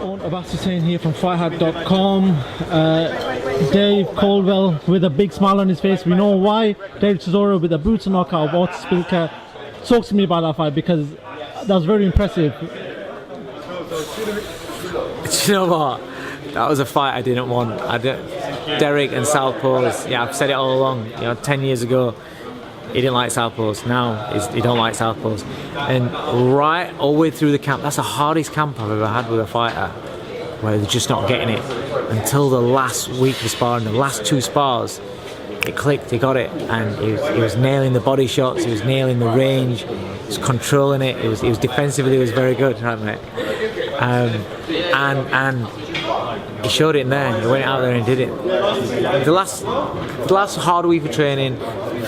Owen Hussein here from FightHype.com. Dave Coldwell with a big smile on his face. We know why. Dave Chisora with a brutal knockout of Szpilka. Talk to me about that fight because that was very impressive. Do you know what? That was a fight I didn't want. Derek and Southpaws. Yeah, I've said it all along. 10 years ago, he didn't like Southpaws. Now he don't like Southpaws. And right all the way through the camp, that's the hardest camp I've ever had with a fighter, where they're just not getting it. Until the last week of sparring, the last two spars, it clicked, he got it, and he was nailing the body shots, he was nailing the range, he was controlling it, he was defensively, he was very good, right, mate? And he showed it in there, he went out there and did it. The last hard week of training,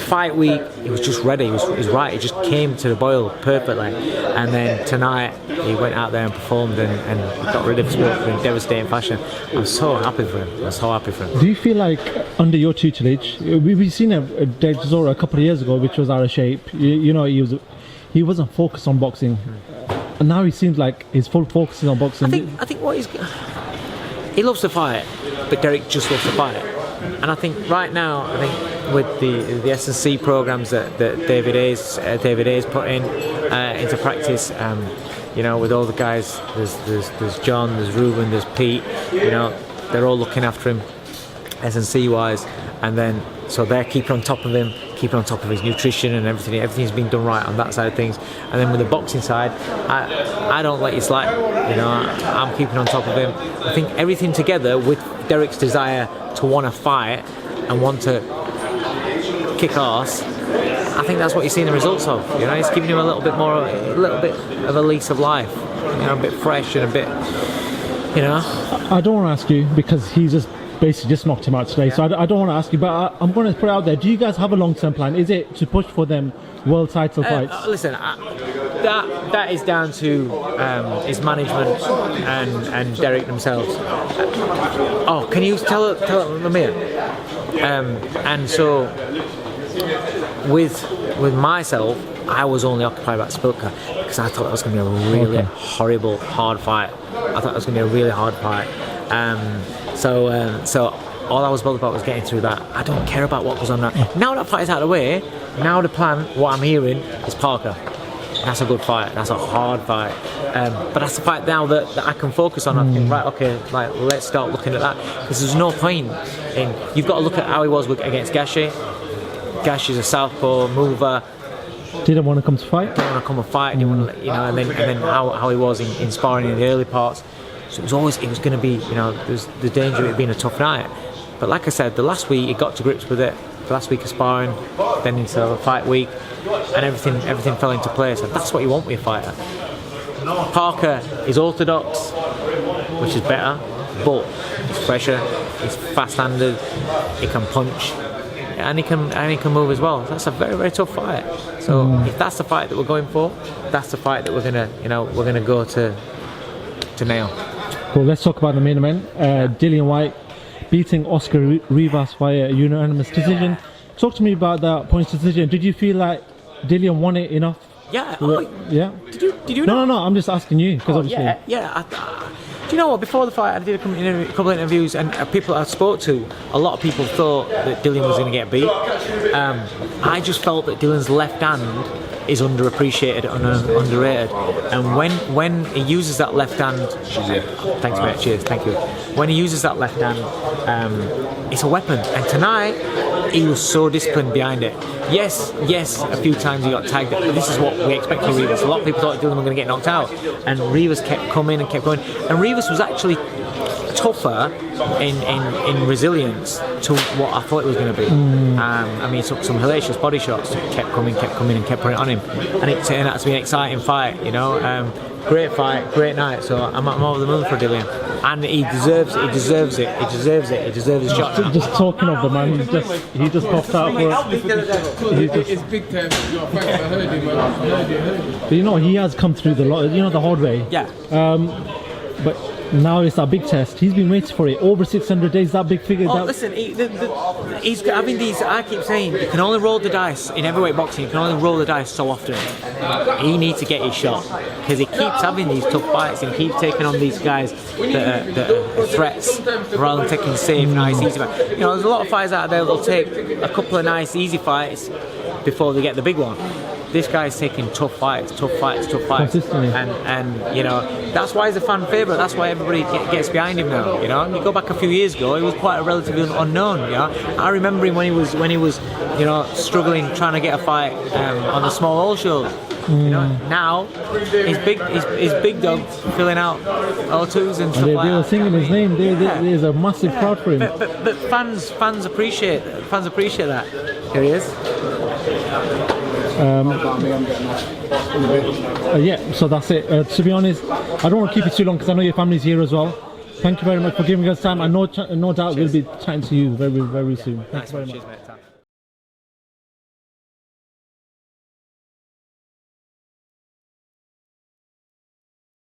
fight week, he was just ready, he was right, he just came to the boil perfectly. And then tonight, he went out there and performed and got rid of his work in devastating fashion. I'm so happy for him. Do you feel like under your tutelage, we've seen Dave Chisora a couple of years ago, which was out of shape. He wasn't focused on boxing, and now he seems like his full focus is on boxing. I think what he loves to fight, but Derek just loves to fight. And I think right now, with the S&C programs that David Hayes put into practice, with all the guys, there's John, there's Ruben, there's Pete, they're all looking after him S&C wise, and then so they're keeping on top of him, keeping on top of his nutrition and everything's been done right on that side of things. And then with the boxing side, I don't let you slack, I'm keeping on top of him. I think everything together with Derek's desire to want to fight and want to kick arse, I think that's what you're seeing the results of. He's giving him a little bit of a lease of life, a bit fresh and a bit, I don't want to ask you because he's basically just knocked him out today, so I don't want to ask you, but I'm going to put it out there. Do you guys have a long-term plan? Is it to push for them world title fights? Listen, that is down to his management and Derek themselves. Can you tell Amir? And so with myself, I was only occupied about Szpilka because I thought it was going to be a really horrible, hard fight. I thought it was going to be a really hard fight. So all I was bothered about was getting through that. I don't care about what goes on now. Now that fight is out of the way, now the plan, what I'm hearing, is Parker. That's a good fight. That's a hard fight. But that's the fight now that I can focus on. I think, right, okay, let's start looking at that. Because there's no point in... You've got to look at how he was against Gashi. Gashi's a southpaw mover. Didn't want to come to fight? Didn't want to come and fight. Didn't want to, and then how he was in sparring in the early parts. So it was going to be, there's the danger of it being a tough night. But like I said, the last week he got to grips with it. The last week of sparring, then into the fight week, and everything fell into place. And that's what you want with a fighter. Parker is orthodox, which is better, but he's fresher, he's fast-handed, he can punch, and he can move as well. That's a very, very tough fight. So if that's the fight that we're going for, that's the fight that we're gonna go to nail. Well, let's talk about the main event. Dillian Whyte beating Oscar Rivas via a unanimous decision. Talk to me about that points decision. Did you feel like Dillian won it enough? Yeah. Yeah. Did you? No. I'm just asking you because obviously. Yeah. Do you know what? Before the fight, I did a couple of interviews, and people I spoke to, a lot of people thought that Dillian was going to get beat. I just felt that Dillian's left hand is underappreciated and underrated, and when he uses that left hand, thanks mate, cheers, thank you. When he uses that left hand, it's a weapon. And tonight he was so disciplined behind it. Yes, a few times he got tagged, but this is what we expect from Rivas. A lot of people thought Dillian was going to get knocked out, and Rivas kept coming and kept going, and Rivas was actually tougher in resilience to what I thought it was going to be. He took some hellacious body shots, kept coming and kept putting it on him, and it turned out to be an exciting fight. Great fight, great night. So I'm over the moon for Dillian, and he deserves it. He deserves a shot. Just talking of the man, he just popped out for it. It's big time. I heard him. But he has come through the hard way. Yeah. But Now it's a big test. He's been waiting for it over 600 days. That big figure. Oh, listen, he's having these. I keep saying you can only roll the dice in heavyweight boxing. You can only roll the dice so often. He needs to get his shot because he keeps having these tough fights and keeps taking on these guys that are threats rather than taking safe, nice, easy fights. You know, there's a lot of fighters out there that'll take a couple of nice, easy fights before they get the big one. This guy's taking tough fights, and you know that's why he's a fan favourite. That's why everybody gets behind him now. You know, you go back a few years ago, he was quite a relatively unknown. You know, I remember him when he was, you know, struggling trying to get a fight on the small hall shows. You know, now he's big dog filling out O2s and stuff like that. They were singing his name. There's a massive crowd for him. But fans appreciate that. Here he is. Yeah, so that's it. To be honest, I don't want to keep it too long because I know your family's here as well. Thank you very much for giving us time. I know, no doubt we'll be chatting to you very, very soon. Thanks very much.